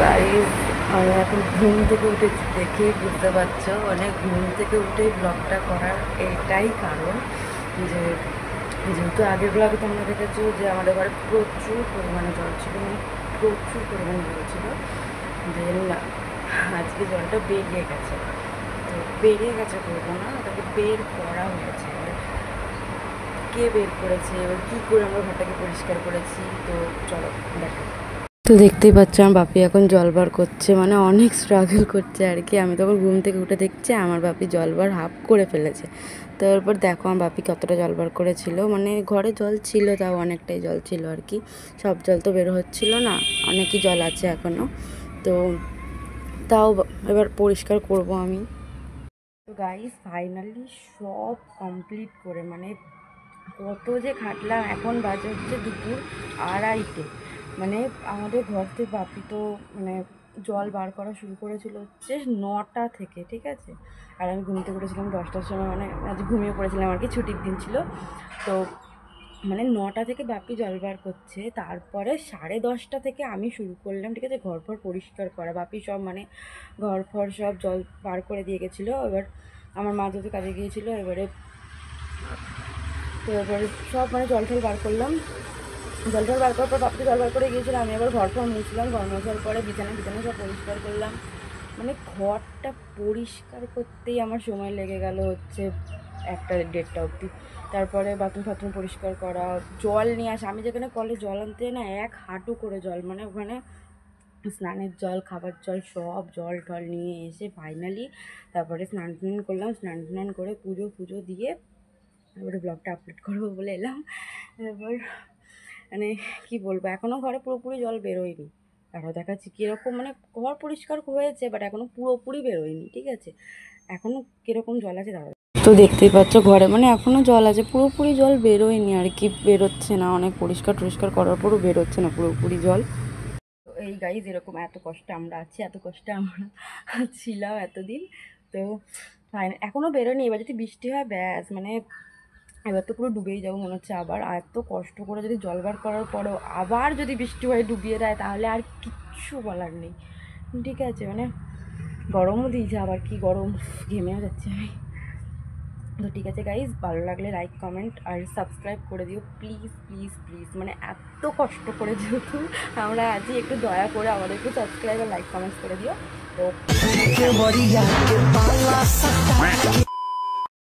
Guys আমি এখন ঘুম থেকে উঠেছি, দেখেই বুঝতে পারছো অনেক ঘুম থেকে উঠেই ব্লগটা করার এটাই কারণ যে যেহেতু আগের ব্লগে তোমরা দেখেছো যে আমাদের ঘরে প্রচুর পরিমাণে জল ছিল, মানে প্রচুর পরিমাণে জল ছিল। দেন আজকে জলটা বেরিয়ে গেছে, তো বেরিয়ে গেছে বলবো না, ওটাকে বের করা হয়েছে। কে বের করেছে, এবার কী করে আমরা ঘরটাকে পরিষ্কার করেছি, তো চলো দেখো। তো দেখতেই পাচ্ছ আমার বাপি এখন জল বার করছে, মানে অনেক স্ট্রাগল করছে আর কি। আমি তখন ঘুম থেকে উঠে দেখছি আমার বাপি জল বার হাফ করে ফেলেছে। তো এরপর দেখো আমার বাপি কতটা জল বার করেছিল, মানে ঘরে জল ছিল তাও অনেকটাই জল ছিল আর কি। সব জল তো বের হচ্ছিল না, অনেকই জল আছে এখনও, তো তাও এবার পরিষ্কার করব আমি। তো গাইস ফাইনালি সব কমপ্লিট করে, মানে কত যে খাটলাম, এখন বাজে হচ্ছে দুপুর 2:30। মানে আমাদের ঘর থেকে বাপি তো মানে জল বার করা শুরু করেছিল হচ্ছে 9টা থেকে, ঠিক আছে। আর আমি ঘুমিয়ে পড়েছিলাম 10টার সময়, মানে আজ ঘুমিয়ে পড়েছিলাম আর কি, ছুটির দিন ছিল। তো মানে 9টা থেকে বাপি জল বার করছে, তারপরে 10:30 থেকে আমি শুরু করলাম, ঠিক আছে, ঘর ফর পরিষ্কার করা। বাপি সব মানে ঘর ফর সব জল বার করে দিয়ে গেছিলো। এবার আমার মা যেহেতু কাজে গিয়েছিলো, এবারে সব মানে জল টল বার করলাম। জল টল বার করার পর বাপি জল বার করে গিয়েছিলো, আমি আবার ঘর ফর মুছলাম। ঘর মোছার পরে বিছানা সব পরিষ্কার করলাম। মানে ঘরটা পরিষ্কার করতেই আমার সময় লেগে গেল হচ্ছে 1টা 1:30 অবধি। তারপরে বাথরুম ফাথরুম পরিষ্কার করা, জল নিয়ে আসা। আমি যেখানে কলে জল আনতে না 1 হাঁটু করে জল, মানে ওখানে স্নানের জল, খাবার জল, সব জল টল নিয়ে এসে ফাইনালি তারপরে স্নান টান করলাম। স্নান টান করে পুজো দিয়ে তারপরে ব্লগটা আপলোড করবো বলে এলাম। এবার মানে কী বলবো, এখনও ঘরে পুরোপুরি জল বেরোয়নি। আরও দেখাচ্ছি কীরকম, মানে ঘর পরিষ্কার হয়েছে বাট এখনও পুরোপুরি বেরোয়নি, ঠিক আছে। এখনও কীরকম জল আছে দাঁড়াবে। তো দেখতেই পাচ্ছ ঘরে মানে এখনও জল আছে, পুরোপুরি জল বেরোয়নি আর কি, বেরোচ্ছে না। অনেক পরিষ্কার টরিষ্কার করার পরও বেরোচ্ছে না পুরোপুরি জল। তো এই গাইজ এরকম এত কষ্টে আমরা আছি, এত কষ্টে আমরা ছিলাম এতদিন। তো ফাইন এখনও বেরোয়নি। এবার যদি বৃষ্টি হয় ব্যাস, মানে এবার তো পুরো ডুবেই যাবো মনে হচ্ছে আবার। আর এত কষ্ট করে যদি জল বার করার পরেও আবার যদি বৃষ্টি হয় ডুবিয়ে দেয়, তাহলে আর কিচ্ছু বলার নেই, ঠিক আছে। মানে গরমও দিয়েছে, আবার কি গরম, ঘেমেও যাচ্ছে আমি। তো ঠিক আছে গাইজ, ভালো লাগলে লাইক কমেন্ট আর সাবস্ক্রাইব করে দিও প্লিজ প্লিজ প্লিজ। মানে এত কষ্ট করে যেহেতু আমরা আজই, একটু দয়া করে আমাদেরকে সাবস্ক্রাইব আর লাইক কমেন্টস করে দিও। তো